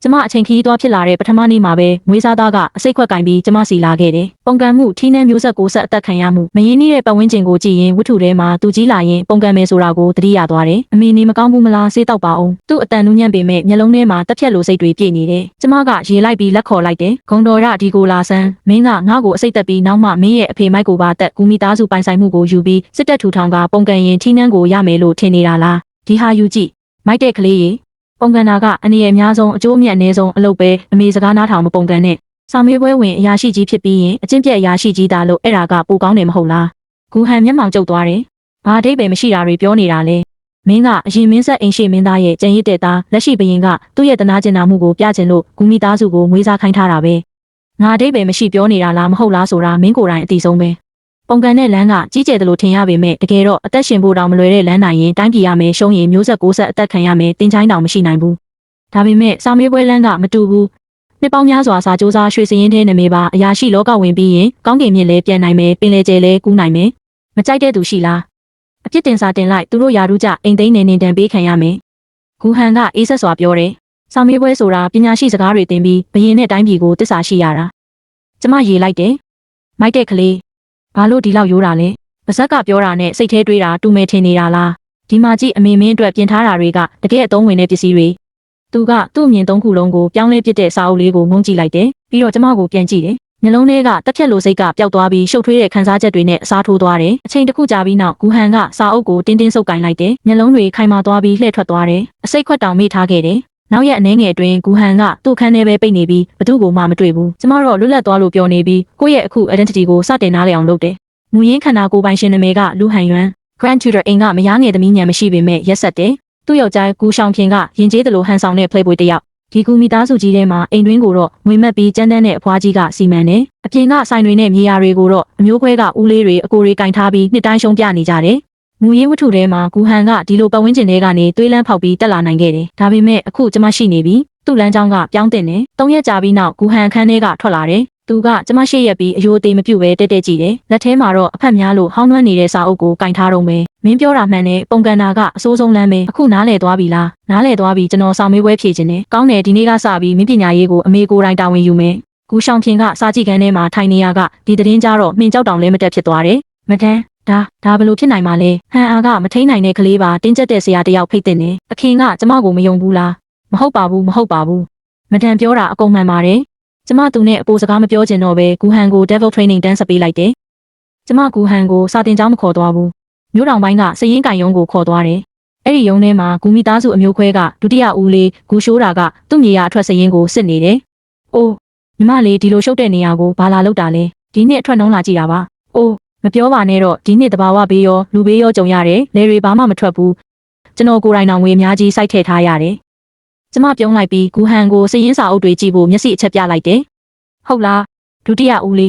ကျမအချိန်ခီးသွားဖြစ်လာတဲ့ပထမနေ့မှာပဲငွေစားသားကအစိတ်ခွက်ကင်ပြီးကျမစီလာခဲ့တယ်။ပုံကံမှုထီးနှံမျိုးဆက်ကိုဆက်အသက်ခံရမှုမရင်းနှီးတဲ့ပတ်ဝန်းကျင်ကိုကြည့်ရင်ဝတ္ထုထဲမှာသူကြီးလာရင်ပုံကံမယ်ဆိုတာကိုသတိရသွားတယ်။အမေနေမကောင်းဘူးမလားဆေးတောက်ပါအောင်။သူ့အတန်နူးညံ့ပေမဲ့မျက်လုံးထဲမှာတက်ဖြတ်လိုစိတ်တွေပြည့်နေတယ်။ကျမကရေလိုက်ပြီးလက်ခေါ်လိုက်တယ်။ဂုံတော်ရဒီကိုလာဆန်းမင်းကငါ့ကိုအစိတ်တက်ပြီးနောက်မှမင်းရဲ့အဖေမိုက်ကိုပါတက်ကူမိသားစုပိုင်ဆိုင်မှုကိုယူပြီးစစ်တပ်ထူထောင်ကပုံကံရင်ထီးနှံကိုရမယ်လို့ထင်နေတာလား။ဒီဟာယူကြည့်မိုက်တဲ့ကလေးရေပုံကန်နာကအနေအများဆုံးအကျိုးအမြတ်အနည်းဆုံးအလုပ်ပဲအမေစကားနားထောင်မပုံကန်နဲ့စာမေးပွဲဝင်အရာရှိကြီးဖြစ်ပြီးရင်အကျင့်ပြက်အရာရှိကြီးသားလို့အဲ့ဒါကပိုကောင်းတယ်မဟုတ်လားဂူဟန်မျက်မှောင်ကျုပ်သွားတယ်ဘာအဓိပ္ပာယ်မရှိတာတွေပြောနေတာလဲမင်းကအရင်မင်းဆက်အိမ်ရှိမင်းသားရဲ့ကြံရစ်တဲ့သားလက်ရှိဘရင်ကသူ့ရဲ့တနာကျင်နာမှုကိုပြချင်လို့ဂူမိသားစုကိုမွေးစားခိုင်းထားတာပဲငါအဓိပ္ပာယ်မရှိပြောနေတာလားမဟုတ်လားဆိုတာမင်းကိုယ်တိုင်အသိဆုံးပဲပုံကန်တဲ့လမ်းကကြီးကျယ်တယ်လို့ထင်ရပေမဲ့တကယ်တော့အသက်ရှင်ဖို့တောင်မလွယ်တဲ့လမ်းနိုင်ရင်တိုင်းပြည်ရမယ်ရှုံးရင်မျိုးဆက်ကိုဆက်အသက်ခံရမယ်တင်ချိုင်းတောင်မရှိနိုင်ဘူးဒါပေမဲ့စာမေးပွဲလမ်းကမတူဘူးနှစ်ပေါင်းများစွာစာကြိုးစားရွှေစရင်ထဲနေမေပါအရာရှိလောကဝင်ပြီးရင်ကောင်းကင်မြင့်လဲပြန်နိုင်မယ်ပင်လေကျဲလဲကူးနိုင်မယ်မကြိုက်တဲ့သူရှိလားအပြစ်တင်စာတင်လိုက်သူတို့ယာရုကြအိမ်သိမ်းနေနေတန်ပေးခံရမယ်ဂူဟန်ကအေးဆက်စွာပြောတယ်စာမေးပွဲဆိုတာပညာရှိစကားတွေတင်ပြီးဘရင်နဲ့တိုင်းပြည်ကိုတစ္ဆာရှိရတာကျမရေလိုက်တယ်မိုက်တဲ့ကလေးဘာလို့ဒီလောက်ရိုးတာလဲပါဇက်ကပြောတာနဲ့စိတ်ထဲတွေးတာတူမဲထင်နေတာလားဒီမှာကြည့်အမေမင်းအတွက်ပြင်ထားတာတွေကတကယ်အသုံးဝင်တဲ့ပစ္စည်းတွေသူကသူ့အမြင်သုံးခုလုံးကိုပြောင်းလဲပစ်တဲ့စာအုပ်လေးကိုငုံကြည့်လိုက်တယ်ပြီးတော့ကျမကိုပြန်ကြည့်တယ်မျက်လုံးထဲကတက်ဖြတ်လိုစိတ်ကပျောက်သွားပြီးရှုပ်ထွေးတဲ့ခံစားချက်တွေနဲ့အစားထိုးသွားတယ်အချိန်တစ်ခုကြာပြီးနောက်ဂူဟန်ကစာအုပ်ကိုတင်းတင်းဆုပ်ကင်လိုက်တယ်မျက်လုံးတွေခိုင်မာသွားပြီးလှည့်ထွက်သွားတယ်အစိတ်ခွက်တောင်မေ့ထားခဲ့တယ်နောက်ရက်အနည်းငယ်အတွင်းဂူဟန်ကသူ့ခန်းထဲပဲပိတ်နေပြီးဘသူ့ကိုမှမတွေ့ဘူးကျမတော့လွတ်လပ်သွားလို့ပြောနေပြီးကိုယ့်ရဲ့အခု identity ကိုစတင်နားလည်အောင်လုပ်တယ်မူရင်းခန္ဓာကိုယ်ပိုင်ရှင်နာမည်ကလူဟန်ယွမ် Grand Tutor အိမ်ကမယားငယ်သမီးညံမရှိပေမဲ့ရက်ဆက်တယ်သူ့ယောက်ျားကူရှောင်ဖြင်ကရင်ကျေးတယ်လို့ဟန်ဆောင်တဲ့ playboy တစ်ယောက်ဒီကူမိသားစုကြီးထဲမှာအိမ်တွင်းကိုတော့ငွေမက်ပြီးကြမ်းတမ်းတဲ့အဖွားကြီးကစီမံတယ်အပြင်ကဆိုင်တွေနဲ့မြေယာတွေကိုတော့အမျိုးခွဲကဦးလေးတွေအကိုတွေကင်ထားပြီးနှစ်တိုင်းရှုံးပြနေကြတယ်မူရင်းဝတ္ထုထဲမှာဂူဟန်ကဒီလိုပတ်ဝန်းကျင်တွေကနေသွေးလန်းဖောက်ပြီးတက်လာနိုင်ခဲ့တယ်ဒါပေမဲ့အခုကျမရှိနေပြီသူ့လမ်းကြောင်းကပြောင်းတင်တယ်၃ရက်ကြာပြီးနောက်ဂူဟန်ခန်းထဲကထွက်လာတယ်သူကကျမရှေ့ရက်ပြီးအယိုးသေးမပြုတ်ပဲတက်တက်ကြည့်တယ်လက်ထဲမှာတော့အဖက်များလို့ဟောင်းနှွမ်းနေတဲ့စာအုပ်ကိုကင်ထားတော့မယ်မင်းပြောတာမှန်တယ်ပုံကန်နာကအစိုးဆုံးလမ်းပဲအခုနားလည်သွားပြီလားနားလည်သွားပြီကျွန်တော်စာမေးပွဲဖြေခြင်းနဲ့ကောင်းတယ်ဒီနေ့ကစပြီးမင်းပညာရေးကိုအမေကိုယ်တိုင်တာဝန်ယူမယ်ဂူရှောင်ဖြင်ကစာကြည့်ခန်းထဲမှာထိုင်နေရကဒီသတင်းကြတော့မှင်ကြောက်တောင်လဲမတက်ဖြစ်သွားတယ်မတန်းဒါဘယ်လိုဖြစ်နိုင်မှာလဲဟန်အားကမထိန်နိုင်တဲ့ကလေးပါတင်းကျပ်တဲ့ဆရာတယောက်ဖိတ်တဲ့နေအခင်ကကျမကိုမယုံဘူးလားမဟုတ်ပါဘူးမတန်းပြောတာအကုန်မှန်ပါတယ်ကျမသူနဲ့အပိုစကားမပြောချင်တော့ပဲဂူဟန်ကို Devil Training တန်းဆက်ပေးလိုက်တယ်ကျမဂူဟန်ကိုစာတင်ကျောင်းမခေါ်သွားဘူးမြို့တော်ပိုင်းကစရင်ကံရုံးကိုခေါ်သွားတယ်အဲ့ဒီရုံးထဲမှာဂူမိသားစုအမျိုးခွဲကဒုတိယဦးလေးဂူရှိုးတာကသူ့မြေယာအထွက်စရင်ကိုစစ်နေတယ်အိုးညီမလေးဒီလိုရှုပ်တဲ့နေရာကိုဘာလာလောက်တာလဲဒီနှစ်အထွက်နှုံးလာကြည့်တာပါအိုးမပြောပါနဲ့တော့ဒီနှစ်တဘာဝဘေးရောလူဘေးရောကြုံရတယ်လေတွေဘာမှမထွက်ဘူးကျွန်တော်ကိုယ်တိုင်တော်ငွေအများကြီးစိုက်ထည့်ထားရတယ်ကျမပြုံးလိုက်ပြီးဂူဟန်ကိုစရင်စာအုပ်တွေကြည့်ဖို့မျက်စိအချက်ပြလိုက်တယ်ဟုတ်လားဒုတိယဦးလေး